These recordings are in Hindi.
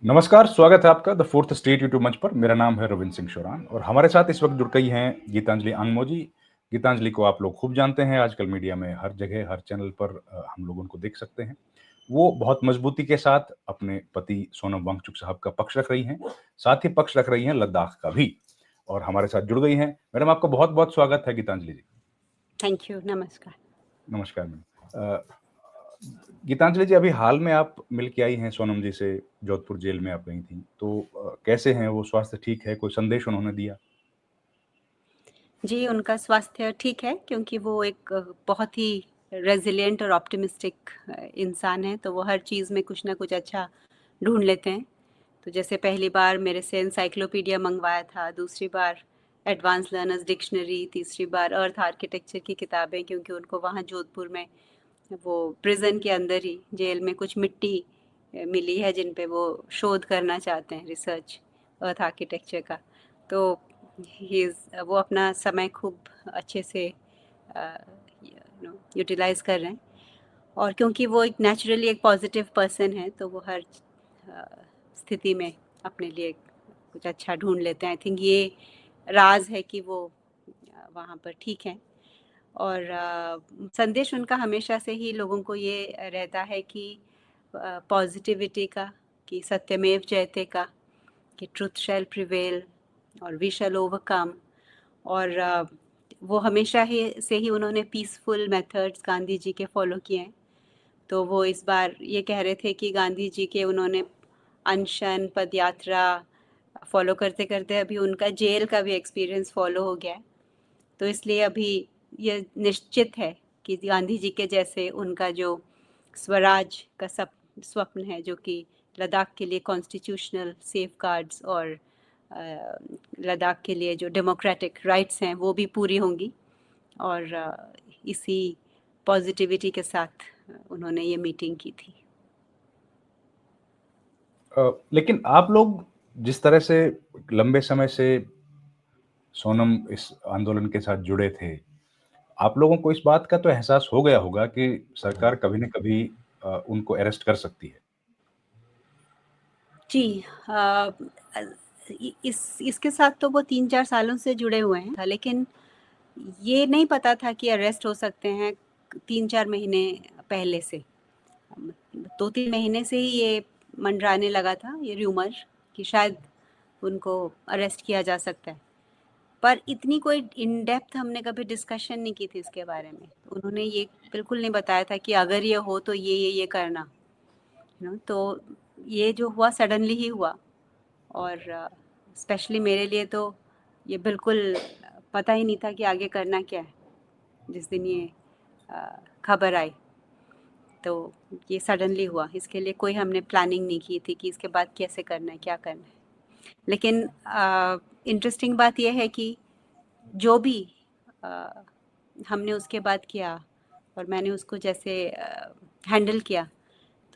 नमस्कार, स्वागत है आपका द फोर्थ स्टेट यूट्यूब मंच पर। मेरा नाम है रविंद्र सिंह शोरान और हमारे साथ इस वक्त जुड़ गई हैं गीतांजलि अंगमो जी। गीतांजलि को आप लोग खूब जानते हैं, आजकल मीडिया में हर जगह, हर चैनल पर हम लोग उनको देख सकते हैं। वो बहुत मजबूती के साथ अपने पति सोनम वांगचुक साहब का पक्ष रख रही हैं, साथ ही पक्ष रख रही हैं लद्दाख का भी और हमारे साथ जुड़ गई हैं। मैडम, आपका बहुत-बहुत स्वागत है गीतांजलि जी। थैंक यू, नमस्कार। नमस्कार मैडम। गीतांजलि जी, अभी हाल में आप मिल के आई हैं सोनम जी से, जोधपुर जेल में आप गई थीं। तो कैसे हैं वो? स्वास्थ्य ठीक है? कोई संदेश उन्होंने दिया? जी, उनका स्वास्थ्य ठीक है क्योंकि वो एक बहुत ही रेज़िलिएंट और ऑप्टिमिस्टिक इंसान हैं, तो वो हर चीज़ में कुछ ना कुछ अच्छा ढूँढ लेते हैं। तो जैसे पहली बार मेरे से एनसाइक्लोपीडिया मँगवाया था, दूसरी बार एडवांस लर्नर्स डिक्शनरी, तीसरी बार अर्थ आर्किटेक्चर की किताबें, क्योंकि उनको वहाँ जोधपुर में वो प्रिज़न के अंदर ही जेल में कुछ मिट्टी मिली है जिन पे वो शोध करना चाहते हैं, रिसर्च अर्थ आर्किटेक्चर का। तो वो अपना समय खूब अच्छे से यूटिलाइज कर रहे हैं। और क्योंकि वो एक नेचुरली एक पॉजिटिव पर्सन है, तो वो हर स्थिति में अपने लिए कुछ अच्छा ढूंढ लेते हैं। आई थिंक ये राज है कि वो वहाँ पर ठीक हैं। और संदेश उनका हमेशा से ही लोगों को ये रहता है कि पॉजिटिविटी का, कि सत्यमेव जयते का, कि ट्रुथ शैल प्रिवेल और वी शैल ओवरकम। और वो हमेशा ही से ही उन्होंने पीसफुल मेथड्स गांधी जी के फॉलो किए हैं। तो वो इस बार ये कह रहे थे कि गांधी जी के उन्होंने अनशन पदयात्रा फॉलो करते करते अभी उनका जेल का भी एक्सपीरियंस फॉलो हो गया है। तो इसलिए अभी ये निश्चित है कि गांधी जी के जैसे उनका जो स्वराज का स्वप्न है, जो कि लद्दाख के लिए कॉन्स्टिट्यूशनल सेफगार्ड्स और लद्दाख के लिए जो डेमोक्रेटिक राइट्स हैं वो भी पूरी होंगी। और इसी पॉजिटिविटी के साथ उन्होंने ये मीटिंग की थी। लेकिन आप लोग जिस तरह से लंबे समय से सोनम इस आंदोलन के साथ जुड़े थे, आप लोगों को इस बात का तो एहसास हो गया होगा कि सरकार कभी न कभी उनको अरेस्ट कर सकती है। जी, इसके साथ तो वो 3-4 सालों से जुड़े हुए हैं, लेकिन ये नहीं पता था कि अरेस्ट हो सकते हैं 3-4 महीने पहले से। 2-3 महीने से ही ये मंडराने लगा था, ये र्यूमर, कि शायद उनको अरेस्ट किया जा सकता है। पर इतनी कोई इन डेप्थ हमने कभी डिस्कशन नहीं की थी इसके बारे में। तो उन्होंने ये बिल्कुल नहीं बताया था कि अगर ये हो तो ये करना, तो ये जो हुआ सडनली ही हुआ। और स्पेशली मेरे लिए तो ये बिल्कुल पता ही नहीं था कि आगे करना क्या है। जिस दिन ये खबर आई तो ये सडनली हुआ, इसके लिए कोई हमने प्लानिंग नहीं की थी कि इसके बाद कैसे करना है, क्या करना है। लेकिन इंटरेस्टिंग बात यह है कि जो भी अ, हमने उसके बाद किया और मैंने उसको जैसे हैंडल किया,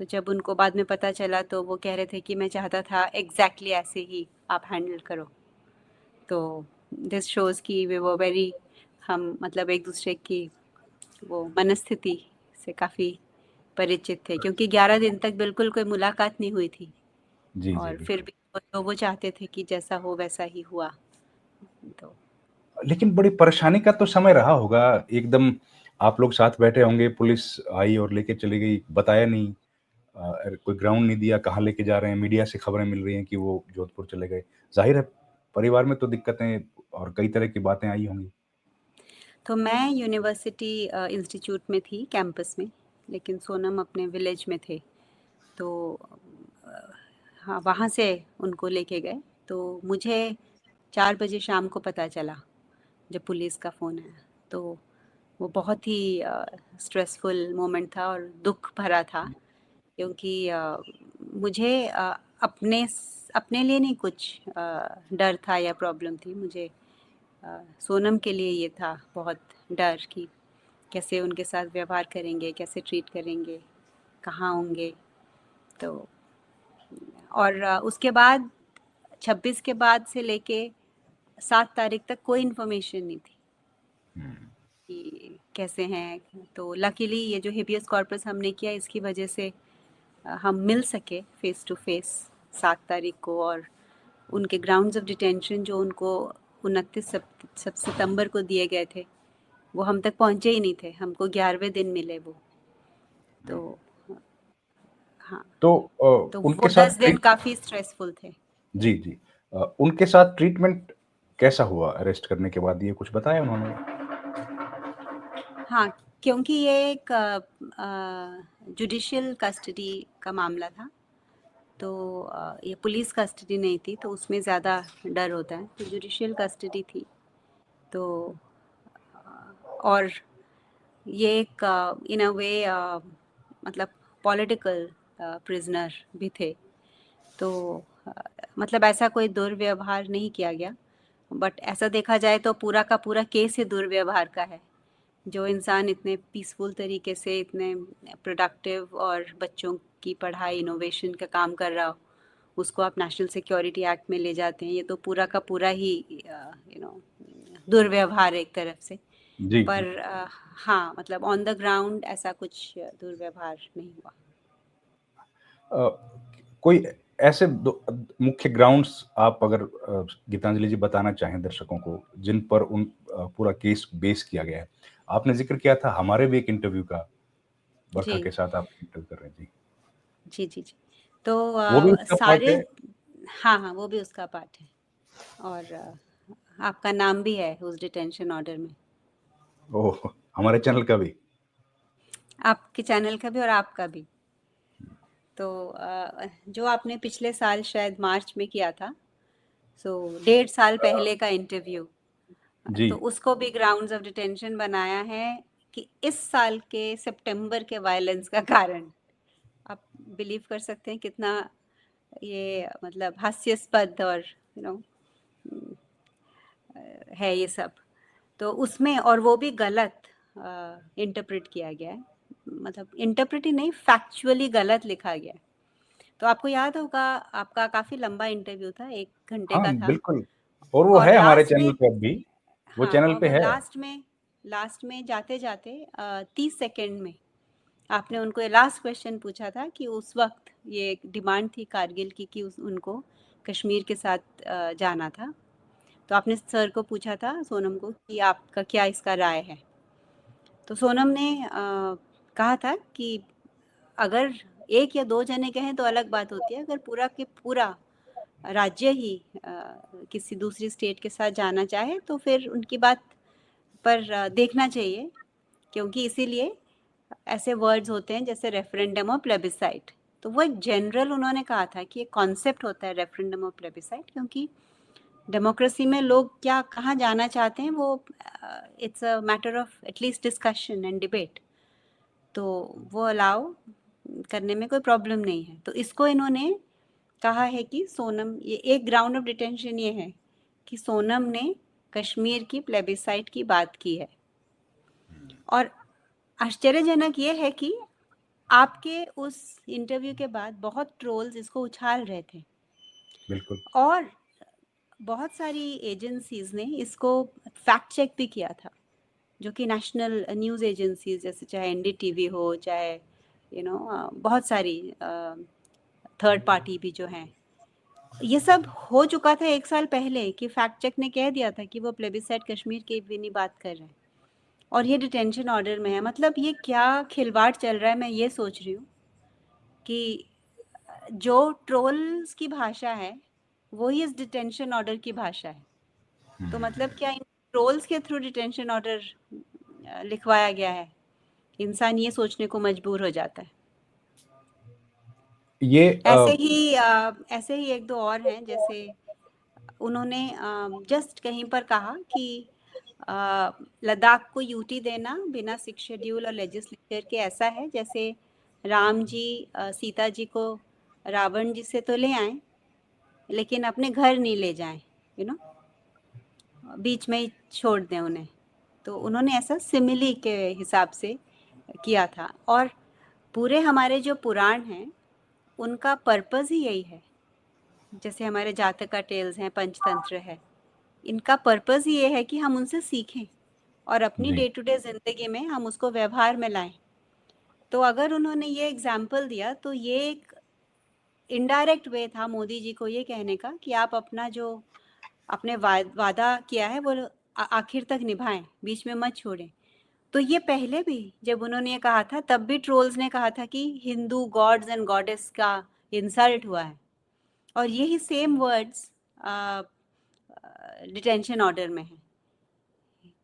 तो जब उनको बाद में पता चला तो वो कह रहे थे कि मैं चाहता था एग्जैक्टली ऐसे ही आप हैंडल करो। तो दिस शोज़ कि वे वो वेरी, हम मतलब एक दूसरे की वो मनस्थिति से काफ़ी परिचित थे, क्योंकि 11 दिन तक बिल्कुल कोई मुलाकात नहीं हुई थी। जी, जी, और फिर बिल्कुल। भी तो वो चाहते थे कि जैसा हो वैसा ही हुआ। तो लेकिन बड़ी परेशानी का तो समय रहा होगा, एकदम आप लोग साथ बैठे होंगे, पुलिस आई और लेके चली गई, बताया नहीं, कोई ग्राउंड नहीं दिया, कहाँ लेके जा रहे हैं, मीडिया से खबरें मिल रही हैं कि वो जोधपुर चले गए। ज़ाहिर है, परिवार में तो दिक्कतें और कई तरह की बातें आई होंगी। तो मैं यूनिवर्सिटी इंस्टीट्यूट में थी, कैंपस में, लेकिन सोनम अपने विलेज में थे। तो अ, हाँ, वहाँ से उनको लेके गए। तो मुझे 4 बजे शाम को पता चला जब पुलिस का फ़ोन आया। तो वो बहुत ही स्ट्रेसफुल मोमेंट था और दुःख भरा था, क्योंकि मुझे अपने लिए नहीं कुछ डर था या प्रॉब्लम थी। मुझे सोनम के लिए ये था बहुत डर कि कैसे उनके साथ व्यवहार करेंगे, कैसे ट्रीट करेंगे, कहाँ होंगे। तो और उसके बाद 26 के बाद से लेके 7 तारीख तक कोई इन्फॉर्मेशन नहीं थी कि कैसे हैं। तो लकीली ये जो हेबियस कॉर्पस हमने किया, इसकी वजह से हम मिल सके फेस टू फेस 7 तारीख को, और उनके ग्राउंड्स ऑफ डिटेंशन जो उनको 29 सितंबर को दिए गए थे, वो हम तक पहुंचे ही नहीं थे। हमको 11वें दिन मिले वो। तो हाँ, तो तो उनके वो साथ 10 दिन काफ़ी स्ट्रेसफुल थे। जी, जी। उनके साथ ट्रीटमेंट कैसा हुआ अरेस्ट करने के बाद, ये कुछ बताया उन्होंने? हाँ, क्योंकि ये एक जुडिशियल कस्टडी का मामला था, तो ये पुलिस कस्टडी नहीं थी, तो उसमें ज़्यादा डर होता है। तो जुडिशियल कस्टडी थी, तो और ये एक इन अ वे मतलब पॉलिटिकल प्रिजनर भी थे। तो अ, मतलब ऐसा कोई दुर्व्यवहार नहीं किया गया, बट ऐसा देखा जाए तो पूरा का पूरा केस ही दुर्व्यवहार का है। जो इंसान इतने पीसफुल तरीके से, इतने प्रोडक्टिव और बच्चों की पढ़ाई इनोवेशन का काम कर रहा हो, उसको आप नेशनल सिक्योरिटी एक्ट में ले जाते हैं। ये तो पूरा का पूरा ही दुर्व्यवहार एक तरफ से। जी, जी। पर हाँ, मतलब ऑन द ग्राउंड ऐसा कुछ दुर्व्यवहार नहीं हुआ। अ, कोई ऐसे मुख्य ग्राउंड्स आप अगर गीतांजलि जी बताना चाहें दर्शकों को, जिन पर पूरा केस बेस किया गया है। आपने जिक्र किया था हमारे भी एक इंटरव्यू का, बरखा जी, के साथ आप इंटरव्यू कर रहे हैं जी। जी, जी, जी। तो वो भी उसका पार्ट सारे, है? हाँ, हाँ, वो भी उसका पार्ट है। और आपका नाम भी है उस डिटेंशन ऑर्डर में। ओह! हमारे चैनल का भी? आपके चैनल का भी और आपका भी। तो जो आपने पिछले साल शायद मार्च में किया था, सो 1.5 साल पहले का इंटरव्यू, जी। तो उसको भी ग्राउंड्स ऑफ डिटेंशन बनाया है कि इस साल के सितंबर के वायलेंस का कारण। आप बिलीव कर सकते हैं कितना ये मतलब हास्यास्पद और नो है ये सब। तो उसमें, और वो भी गलत इंटरप्रेट किया गया है, मतलब इंटरप्रेट ही नहीं, फैक्चुअली गलत लिखा गया है। तो आपको याद होगा, आपका काफ़ी लंबा इंटरव्यू था, 1 घंटे हाँ, का था। बिल्कुल। और वो और है हमारे लास्ट चैनल में, पे अब भी, वो हाँ, चैनल और पे वो है। लास्ट में जाते जाते 30 सेकेंड में आपने उनको ये लास्ट क्वेश्चन पूछा था कि उस वक्त ये एक डिमांड थी कारगिल की कि उनको कश्मीर के साथ जाना था। तो आपने सर को पूछा था, सोनम को, कि आपका क्या इसका राय है। तो सोनम ने कहा था कि अगर 1 या 2 जने कहें तो अलग बात होती है, अगर पूरा के पूरा राज्य ही किसी दूसरी स्टेट के साथ जाना चाहे तो फिर उनकी बात पर देखना चाहिए, क्योंकि इसीलिए ऐसे वर्ड्स होते हैं जैसे रेफरेंडम और प्लेबिसाइट। तो वो एक जनरल उन्होंने कहा था कि एक कॉन्सेप्ट होता है रेफरेंडम और प्लेबिसाइट, क्योंकि डेमोक्रेसी में लोग क्या कहाँ जाना चाहते हैं, वो it's a matter of at least discussion and debate. तो वो अलाउ करने में कोई प्रॉब्लम नहीं है। तो इसको इन्होंने कहा है कि सोनम, ये एक ग्राउंड ऑफ डिटेंशन ये है कि सोनम ने कश्मीर की प्लेबिसाइट की बात की है। और आश्चर्यजनक ये है कि आपके उस इंटरव्यू के बाद बहुत ट्रोल्स इसको उछाल रहे थे, बिल्कुल। और बहुत सारी एजेंसीज ने इसको फैक्ट चेक भी किया था, जो कि नेशनल न्यूज़ एजेंसीज, जैसे चाहे एनडीटीवी हो, चाहे बहुत सारी थर्ड पार्टी भी जो हैं, ये सब हो चुका था 1 साल पहले कि फैक्ट चेक ने कह दिया था कि वो प्लेबिसाइट कश्मीर की भी नहीं बात कर रहे हैं, और ये डिटेंशन ऑर्डर में है। मतलब ये क्या खिलवाड़ चल रहा है, मैं ये सोच रही हूँ कि जो ट्रोल्स की भाषा है वही इस डिटेंशन ऑर्डर की भाषा है। तो मतलब क्या इन ट्रोल्स के थ्रू डिटेंशन ऑर्डर लिखवाया गया है? इंसान ये सोचने को मजबूर हो जाता है। ये ऐसे ही एक दो और हैं, जैसे उन्होंने जस्ट कहीं पर कहा कि लद्दाख को यूटी देना बिना 6 शेड्यूल और लेजिस्लेचर के ऐसा है जैसे राम जी सीता जी को रावण जी से तो ले आए, लेकिन अपने घर नहीं ले जाएं, यू नो बीच में ही छोड़ दें उन्हें। तो उन्होंने ऐसा सिमिली के हिसाब से किया था। और पूरे हमारे जो पुराण हैं उनका पर्पस ही यही है। जैसे हमारे जातका टेल्स हैं, पंचतंत्र है, इनका पर्पस ही ये है कि हम उनसे सीखें और अपनी जी। डे टू डे जिंदगी में हम उसको व्यवहार में लाएं। तो अगर उन्होंने ये एग्जाम्पल दिया, तो ये एक इनडायरेक्ट वे था मोदी जी को ये कहने का कि आप अपना जो आपने वादा किया है वो आखिर तक निभाएं, बीच में मत छोड़ें। तो ये पहले भी जब उन्होंने ये कहा था तब भी ट्रोल्स ने कहा था कि हिंदू गॉड्स एंड गॉडेस का इंसल्ट हुआ है, और यही सेम वर्ड्स डिटेंशन ऑर्डर में है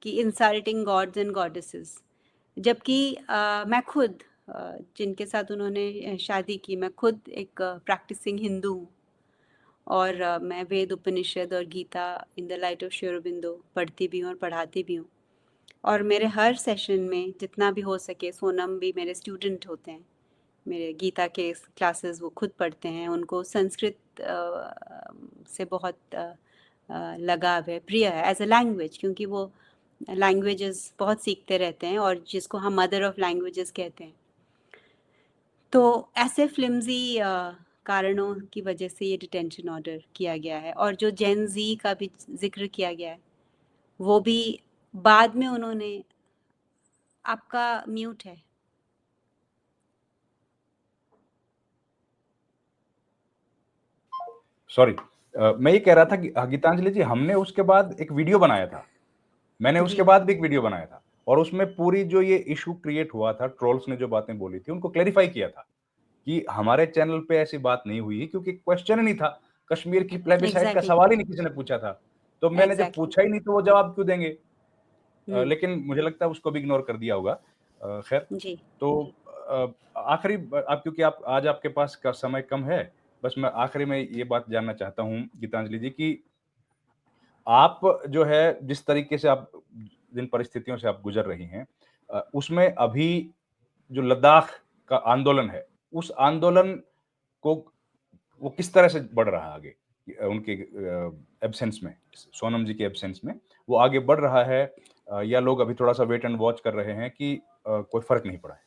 कि इंसल्टिंग गॉड्स एंड गॉडेसेस। जबकि मैं खुद जिनके साथ उन्होंने शादी की, मैं खुद एक प्रैक्टिसिंग हिंदू हूँ, और मैं वेद उपनिषद और Gita in the light of Shri Aurobindo पढ़ती भी हूँ और पढ़ाती भी हूँ। और मेरे हर सेशन में जितना भी हो सके, सोनम भी मेरे स्टूडेंट होते हैं, मेरे गीता के क्लासेस वो खुद पढ़ते हैं, उनको संस्कृत से बहुत लगाव है, प्रिय है एज अ लैंग्वेज, क्योंकि वो लैंग्वेजेस बहुत सीखते रहते हैं और जिसको हम मदर ऑफ लैंग्वेजेस कहते हैं। तो ऐसे फ्लिम्जी कारणों की वजह से ये डिटेंशन ऑर्डर किया गया है। और जो जेन जी का भी जिक्र किया गया है, वो भी बाद में उन्होंने, आपका म्यूट है। सॉरी, मैं ये कह रहा था कि गीतांजलि जी, हमने उसके बाद एक वीडियो बनाया था, मैंने उसके जी बाद भी एक वीडियो बनाया था, और उसमें पूरी जो ये इशू क्रिएट हुआ था, ट्रोल्स ने जो बातें बोली थी उनको क्लेरिफाई किया था कि हमारे चैनल पे ऐसी बात नहीं हुई है, क्योंकि क्वेश्चन ही नहीं था, कश्मीर की प्लेबिसाइड का एग्जैक्टली सवाल ही नहीं किसी ने पूछा था। तो मैंने जब एग्जैक्टली। पूछा ही नहीं तो वो जवाब क्यों देंगे? हम्म। लेकिन मुझे लगता है उसको भी इग्नोर कर दिया होगा। खैर, जी तो आखिरी आप, क्योंकि आप आज आपके पास का समय कम है, बस मैं आखिरी में ये बात जानना चाहता हूँ गीतांजलि जी कि आप जो है जिस तरीके से आप जिन परिस्थितियों से आप गुजर रही हैं, उसमें अभी जो लद्दाख का आंदोलन है, उस आंदोलन को वो किस तरह से बढ़ रहा है आगे? उनके एब्सेंस में, सोनम जी के एब्सेंस में, वो आगे बढ़ रहा है, या लोग अभी थोड़ा-सा वेट एंड वॉच कर रहे हैं कि कोई फ़र्क नहीं पड़ा है?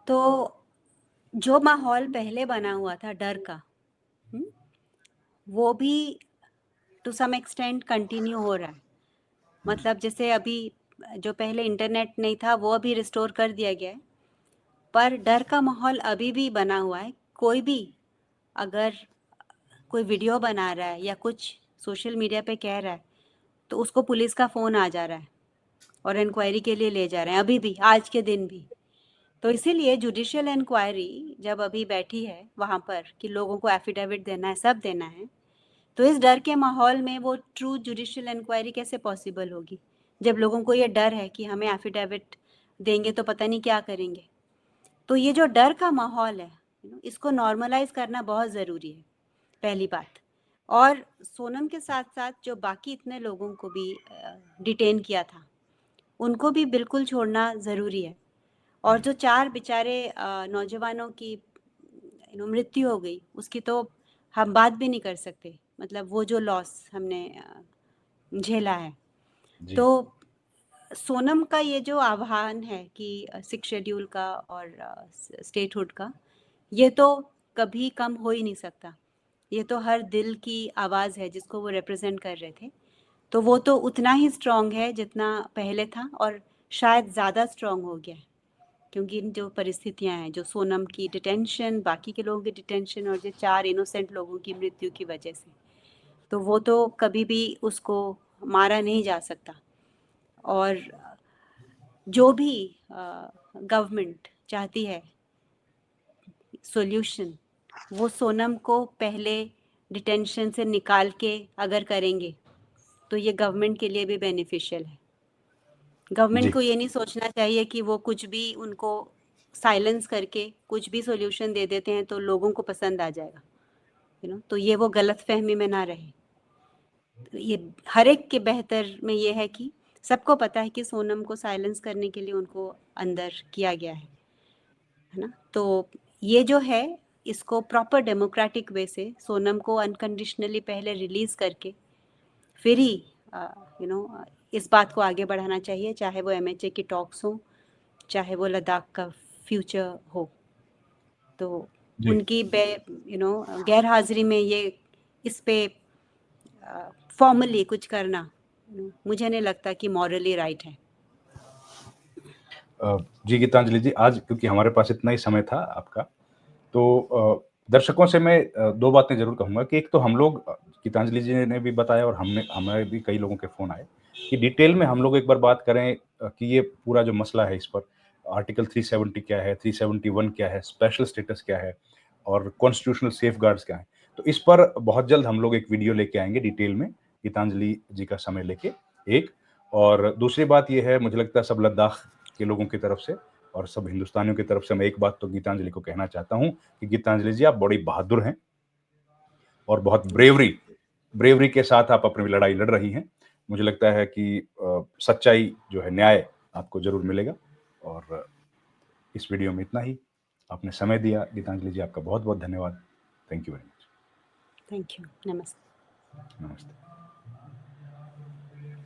तो जो माहौल पहले बना हुआ था डर का, हम्म, वो भी टू सम एक्सटेंट कंटिन्यू हो रहा है। मतलब जैसे अभी जो पहले इंटरनेट नहीं था वो अभी रिस्टोर कर दिया गया है, पर डर का माहौल अभी भी बना हुआ है। कोई भी अगर कोई वीडियो बना रहा है या कुछ सोशल मीडिया पे कह रहा है, तो उसको पुलिस का फ़ोन आ जा रहा है और इंक्वायरी के लिए ले जा रहे हैं, अभी भी, आज के दिन भी। तो इसीलिए जुडिशियल इंक्वायरी जब अभी बैठी है वहाँ पर कि लोगों को एफिडेविट देना है, सब देना है, तो इस डर के माहौल में वो ट्रू जुडिशियल इंक्वायरी कैसे पॉसिबल होगी, जब लोगों को ये डर है कि हमें एफिडेविट देंगे तो पता नहीं क्या करेंगे। तो ये जो डर का माहौल है, इसको नॉर्मलाइज करना बहुत ज़रूरी है, पहली बात। और सोनम के साथ साथ जो बाकी इतने लोगों को भी डिटेन किया था, उनको भी बिल्कुल छोड़ना ज़रूरी है। और जो 4 बेचारे नौजवानों की मृत्यु हो गई, उसकी तो हम बात भी नहीं कर सकते। मतलब वो जो लॉस हमने झेला है। जी, तो सोनम का ये जो आह्वान है कि 6 शेड्यूल का और स्टेटहुड का, ये तो कभी कम हो ही नहीं सकता। ये तो हर दिल की आवाज़ है जिसको वो रिप्रेजेंट कर रहे थे। तो वो तो उतना ही स्ट्रांग है जितना पहले था, और शायद ज़्यादा स्ट्रांग हो गया है, क्योंकि इन जो परिस्थितियां हैं, जो सोनम की डिटेंशन, बाकी के लोगों की डिटेंशन और जो 4 इनोसेंट लोगों की मृत्यु की वजह से, तो वो तो कभी भी उसको मारा नहीं जा सकता। और जो भी गवर्नमेंट चाहती है सॉल्यूशन, वो सोनम को पहले डिटेंशन से निकाल के अगर करेंगे तो ये गवर्नमेंट के लिए भी बेनिफिशियल है। गवर्नमेंट जी, को ये नहीं सोचना चाहिए कि वो कुछ भी उनको साइलेंस करके कुछ भी सॉल्यूशन दे देते हैं तो लोगों को पसंद आ जाएगा, तो ये वो गलत फहमी में ना रहे। तो ये हर एक के बेहतर में ये है कि सबको पता है कि सोनम को साइलेंस करने के लिए उनको अंदर किया गया है ना। तो ये जो है, इसको प्रॉपर डेमोक्रेटिक वे से सोनम को अनकंडीशनली पहले रिलीज करके फिर ही यू नो इस बात को आगे बढ़ाना चाहिए, चाहे वो एमएचए की टॉक्स हो, चाहे वो लद्दाख का फ्यूचर हो। तो जी। उनकी गैर हाजिरी में ये इस पे फॉर्मली कुछ करना, मुझे नहीं लगता कि मॉरली राइट है। जी गीतांजलि जी, आज क्योंकि हमारे पास इतना ही समय था आपका, तो दर्शकों से मैं 2 बातें ज़रूर कहूँगा कि एक तो हम लोग गीतांजलि जी ने भी बताया और हमें भी कई लोगों के फ़ोन आए कि डिटेल में हम लोग एक बार बात करें कि ये पूरा जो मसला है इस पर आर्टिकल 370 क्या है, 371 क्या है, स्पेशल स्टेटस क्या है और कॉन्स्टिट्यूशनल सेफगार्ड्स क्या हैं। तो इस पर बहुत जल्द हम लोग एक वीडियो लेके आएँगे डिटेल में, गीतांजलि जी का समय लेके एक। और दूसरी बात ये है, मुझे लगता है सब लद्दाख के लोगों की तरफ से और सब हिंदुस्तानियों की तरफ से मैं एक बात तो गीतांजलि को कहना चाहता हूँ कि गीतांजलि जी आप बड़ी बहादुर हैं और बहुत ब्रेवरी के साथ आप अपनी लड़ाई लड़ रही हैं। मुझे लगता है कि सच्चाई जो है, न्याय आपको ज़रूर मिलेगा और इस वीडियो में इतना ही। आपने समय दिया गीतांजलि जी, आपका बहुत-बहुत धन्यवाद। Thank you very much. Thank you. नमस्ते। नमस्ते।